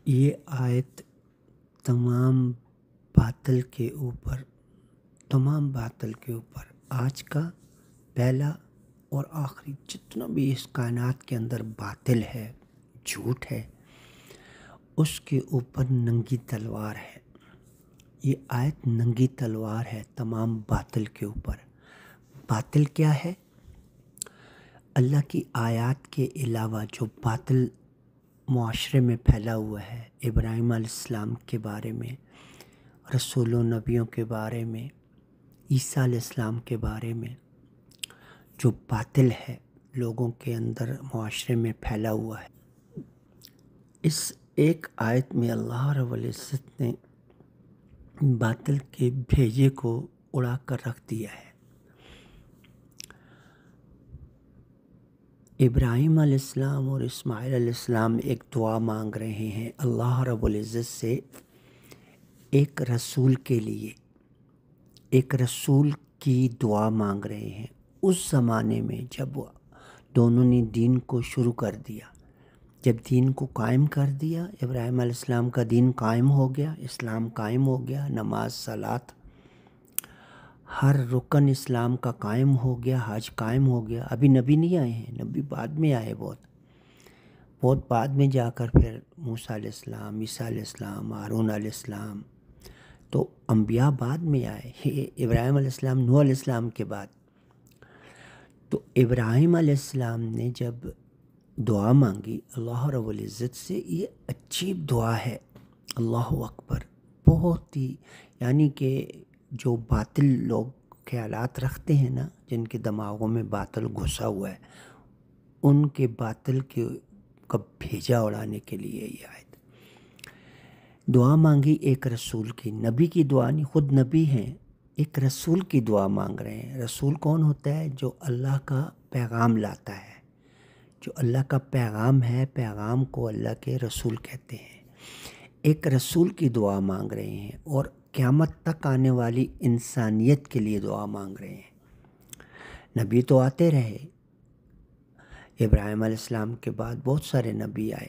یہ آیت تمام باطل کے اوپر آج کا پہلا اور آخری جتنا بھی اس کائنات کے اندر باطل ہے، جھوٹ ہے، اس کے اوپر ننگی تلوار ہے۔ یہ آیت ننگی تلوار ہے تمام باطل کے اوپر۔ باطل کیا ہے؟ اللہ کی آیات کے علاوہ جو باطل معاشرے میں پھیلا ہوا ہے، ابراہیم علیہ السلام کے بارے میں، رسول و نبیوں کے بارے میں، عیسیٰ علیہ السلام کے بارے میں جو باطل ہے لوگوں کے اندر معاشرے میں پھیلا ہوا ہے، اس ایک آیت میں اللہ رب العزت نے باطل کے بھیجے کو اڑا کر رکھ دیا ہے۔ ابراہیم علیہ السلام اور اسماعیل علیہ السلام ایک دعا مانگ رہے ہیں اللہ رب العزت سے، ایک رسول کے لیے، ایک رسول کی دعا مانگ رہے ہیں۔ اس زمانے میں جب دونوں نے دین کو شروع کر دیا، جب دین کو قائم کر دیا، ابراہیم علیہ السلام کا دین قائم ہو گیا، اسلام قائم ہو گیا، نماز، صلات، ہر رکن اسلام کا قائم ہو گیا، حج قائم ہو گیا۔ ابھی نبی نہیں آئے ہیں، نبی بعد میں آئے، بہت بعد میں جا کر پھر موسیٰ علیہ السلام، عیسیٰ علیہ السلام، ہارون علیہ السلام، تو انبیاء بعد میں آئے، ابراہیم علیہ السلام، نوح علیہ السلام کے بعد۔ تو ابراہیم علیہ السلام نے جب دعا مانگی اللہ رب العزت سے، یہ عجیب دعا ہے، اللہ اکبر، بہت ہی، یعنی کہ جو باطل لوگ خیالات رکھتے ہیں نا، جن کے دماغوں میں باطل گھسا ہوا ہے، ان کے باطل کے کا بھیجا اڑانے کے لیے یہ آیت۔ دعا مانگی ایک رسول کی، نبی کی دعا نہیں، خود نبی ہیں، ایک رسول کی دعا مانگ رہے ہیں۔ رسول کون ہوتا ہے؟ جو اللہ کا پیغام لاتا ہے، جو اللہ کا پیغام ہے، پیغام کو اللہ کے رسول کہتے ہیں۔ ایک رسول کی دعا مانگ رہے ہیں اور قیامت تک آنے والی انسانیت کے لیے دعا مانگ رہے ہیں۔ نبی تو آتے رہے، ابراہیم علیہ السلام کے بعد بہت سارے نبی آئے،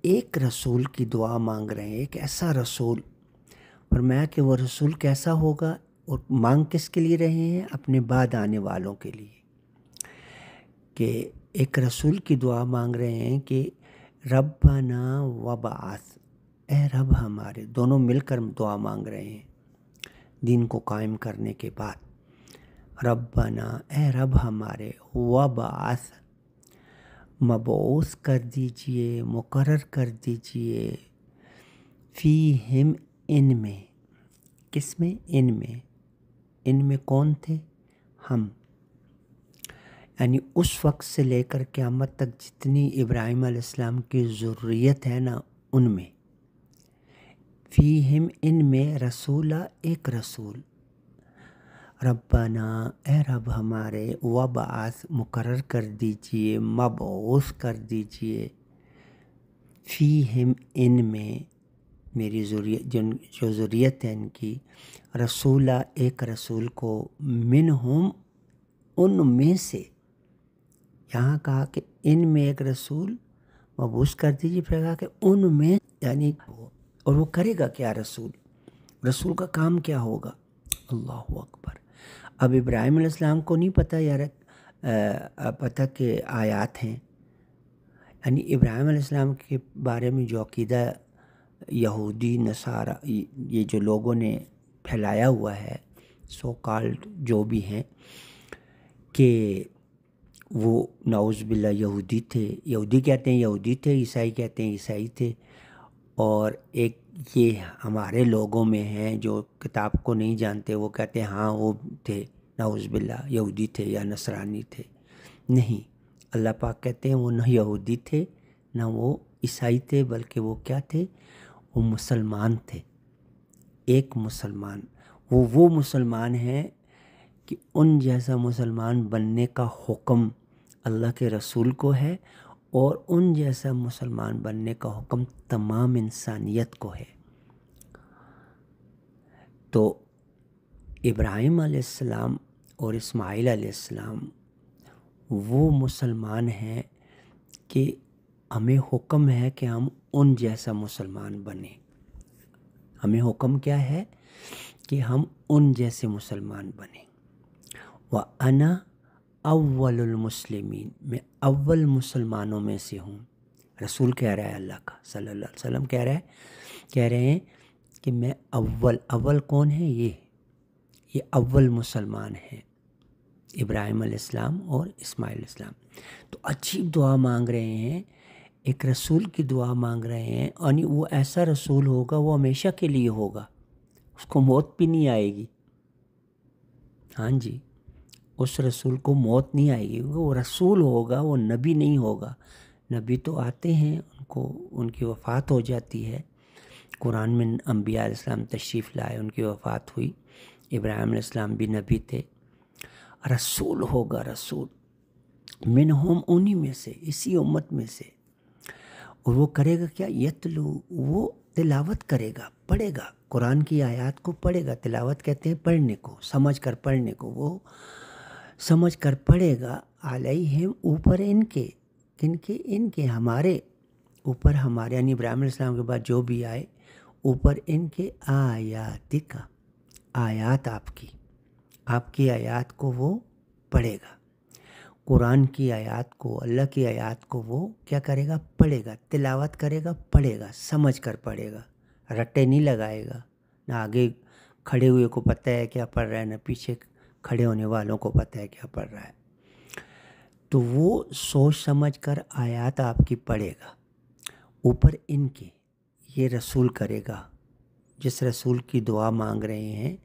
ایک رسول کی دعا مانگ رہے ہیں، ایک ایسا رسول۔ فرمایا کہ وہ رسول کیسا ہوگا، اور مانگ کس کے لیے رہے ہیں؟ اپنے بعد آنے والوں کے لیے، کہ ایک رسول کی دعا مانگ رہے ہیں کہ ربنا وبعث، اے رب ہمارے، دونوں مل کر دعا مانگ رہے ہیں دین کو قائم کرنے کے بعد۔ ربنا، اے رب ہمارے، وبعث، مبعوث کر دیجئے، مقرر کر دیجئے، فیہم، ان میں، کس میں؟ ان میں کون تھے؟ ہم، یعنی اس وقت سے لے کر قیامت تک جتنی ابراہیم علیہ السلام کی ذریت ہے نا، ان میں، فیہم، ان میں، رسولہ، ایک رسول، ربنا، اے رب ہمارے، وبعث، مقرر کر دیجئے، مبعوث کر دیجئے، فیہم، ان میں، میری ذریت، جو ذریت ہے ان کی، رسولہ، ایک رسول کو، منہم، ان میں سے۔ یہاں کہا کہ ان میں ایک رسول مبعوث کر دیجیے، پھر کہا کہ ان میں، یعنی اور وہ کرے گا کیا رسول کا کام کیا ہوگا؟ اللہ اکبر۔ اب ابراہیم علیہ السلام کو نہیں پتہ یار، پتہ کہ آیات ہیں، یعنی ابراہیم علیہ السلام کے بارے میں جو عقیدہ یہودی نصارہ، یہ جو لوگوں نے پھیلایا ہوا ہے، سو کالڈ جو بھی ہیں، کہ وہ نعوذ باللہ یہودی تھے، یہودی کہتے ہیں یہودی تھے، عیسائی کہتے ہیں عیسائی تھے، اور ایک یہ ہمارے لوگوں میں ہیں جو کتاب کو نہیں جانتے، وہ کہتے ہیں ہاں وہ تھے، نعوذ باللہ یہودی تھے یا نصرانی تھے۔ نہیں، اللہ پاک کہتے ہیں وہ نہ یہودی تھے نہ وہ عیسائی تھے، بلکہ وہ کیا تھے؟ وہ مسلمان تھے، ایک مسلمان۔ وہ مسلمان ہیں کہ ان جیسا مسلمان بننے کا حکم اللہ کے رسول کو ہے، اور ان جیسا مسلمان بننے کا حکم تمام انسانیت کو ہے۔ تو ابراہیم علیہ السلام اور اسماعیل علیہ السلام وہ مسلمان ہیں کہ ہمیں حکم ہے کہ ہم ان جیسا مسلمان بنیں. ہمیں حکم کیا ہے کہ ہم ان جیسے مسلمان بنیں. وَأَنَا اول المسلمین، میں اول مسلمانوں میں سے ہوں. رسول کہہ رہا ہے اللہ کا صلی اللہ علیہ وسلم کہہ رہے ہیں کہ میں اول کون ہے؟ یہ اول مسلمان ہیں، ابراہیم علیہ السلام اور اسماعیل علیہ السلام. تو عجیب دعا مانگ رہے ہیں، ایک رسول کی دعا مانگ رہے ہیں، اور وہ ایسا رسول ہوگا وہ ہمیشہ کے لیے ہوگا، اس کو موت بھی نہیں آئے گی. ہاں جی، اس رسول کو موت نہیں آئے گی، وہ رسول ہوگا، وہ نبی نہیں ہوگا. نبی تو آتے ہیں، ان کی وفات ہو جاتی ہے. قرآن میں انبیاء علیہ السلام تشریف لائے، ان کی وفات ہوئی. ابراہیم علیہ السلام بھی نبی تھے. رسول ہوگا، رسول منہم، انہی میں سے، اسی امت میں سے. اور وہ کرے گا کیا؟ یتلو، وہ تلاوت کرے گا، پڑھے گا، قرآن کی آیات کو پڑھے گا. تلاوت کہتے ہیں پڑھنے کو، سمجھ کر پڑھنے کو. وہ سمجھ کر پڑھے گا، علیہم، اوپر ان کے، ان کے ہمارے اوپر، ہمارے یعنی ابراہیم علیہ السلام کے بعد جو بھی آئے، اوپر ان کے آیات کا، آیات آپ کی آیات کو وہ پڑھے گا. قرآن کی آیات کو، اللہ کی آیات کو وہ کیا کرے گا؟ پڑھے گا. تلاوت کرے گا، پڑھے گا، سمجھ کر پڑھے گا، رٹے نہیں لگائے گا. نہ آگے کھڑے ہوئے کو پتہ ہے کیا پڑھ رہا ہے، نہ پیچھے کھڑے ہونے والوں کو پتہ ہے کیا پڑھ رہا ہے. تو وہ سوچ سمجھ کر آیات آپ کی پڑھے گا. اوپر ان کے، یہ رسول کرے گا جس رسول کی دعا مانگ رہے ہیں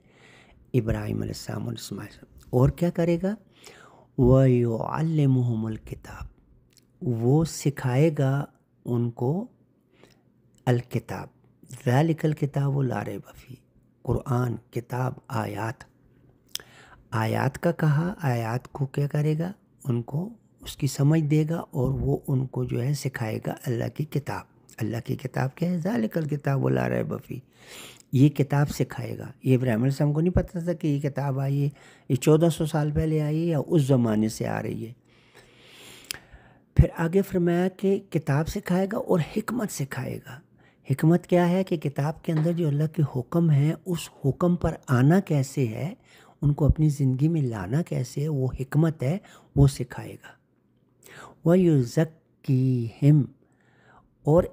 ابراہیم علیہ السلام اور اسماعیل علیہ السلام. اور کیا کرے گا؟ وَيُعَلِّمُهُمُ الْكِتَابِ، وہ سکھائے گا ان کو الکتاب. ذَلِكَ الْكِتَابُ لَا رَيْبَ فِيهِ، قرآن، کتاب، آیات کا کہا. آیات کو کیا کرے گا؟ ان کو اس کی سمجھ دے گا، اور وہ ان کو جو ہے سکھائے گا اللہ کی کتاب. اللہ کی کتاب کیا ہے؟ ذَلِكَ الْكِتَابُ لَا رَيْبَ فِيهِ، یہ کتاب سکھائے گا. یہ ابراہیم علیہ السلام کو نہیں پتہ تھا کہ یہ کتاب آئی ہے، یہ 1400 سال پہلے آئی ہے یا اس زمانے سے آ رہی ہے. پھر آگے فرمایا کہ کتاب سکھائے گا اور حکمت سکھائے گا. حکمت کیا ہے؟ کہ کتاب کے اندر جو اللہ کے حکم ہیں، اس حکم پر آنا کیسے ہے، ان کو اپنی زندگی میں لانا کیسے ہے، وہ حکمت ہے، وہ سکھائے گا. وَيُزَكِّيهِمْ، اور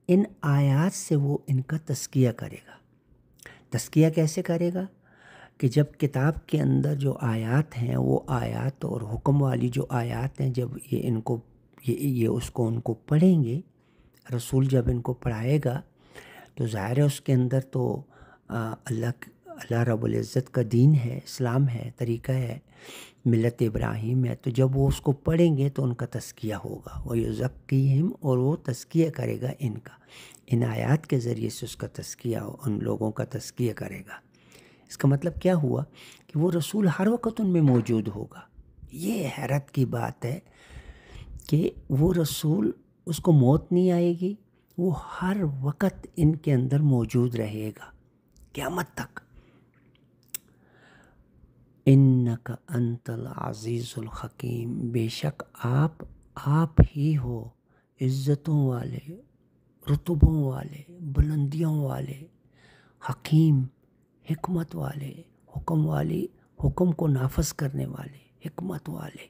ان آیات سے وہ ان کا تزکیہ کرے گا. تزکیہ کیسے کرے گا؟ کہ جب کتاب کے اندر جو آیات ہیں، وہ آیات اور حکم والی جو آیات ہیں، جب یہ اس کو ان کو پڑھیں گے، رسول جب ان کو پڑھائے گا، تو ظاہر ہے اس کے اندر تو اللہ رب العزت کا دین ہے، اسلام ہے، طریقہ ہے، ملت ابراہیم ہے. تو جب وہ اس کو پڑھیں گے تو ان کا تزکیہ ہوگا. وَيُزَكِّيهِمْ، اور وہ تزکیہ کرے گا ان کا، ان آیات کے ذریعے سے اس کا تزکیہ، ان لوگوں کا تزکیہ کرے گا. اس کا مطلب کیا ہوا؟ کہ وہ رسول ہر وقت ان میں موجود ہوگا. یہ حیرت کی بات ہے کہ وہ رسول، اس کو موت نہیں آئے گی، وہ ہر وقت ان کے اندر موجود رہے گا قیامت تک. انک انت العزیز الحکیم، بے شک آپ ہی ہو عزتوں والے، رتبوں والے، بلندیوں والے، حکیم، حکمت والے، حکم کو نافذ کرنے والے، حکمت والے.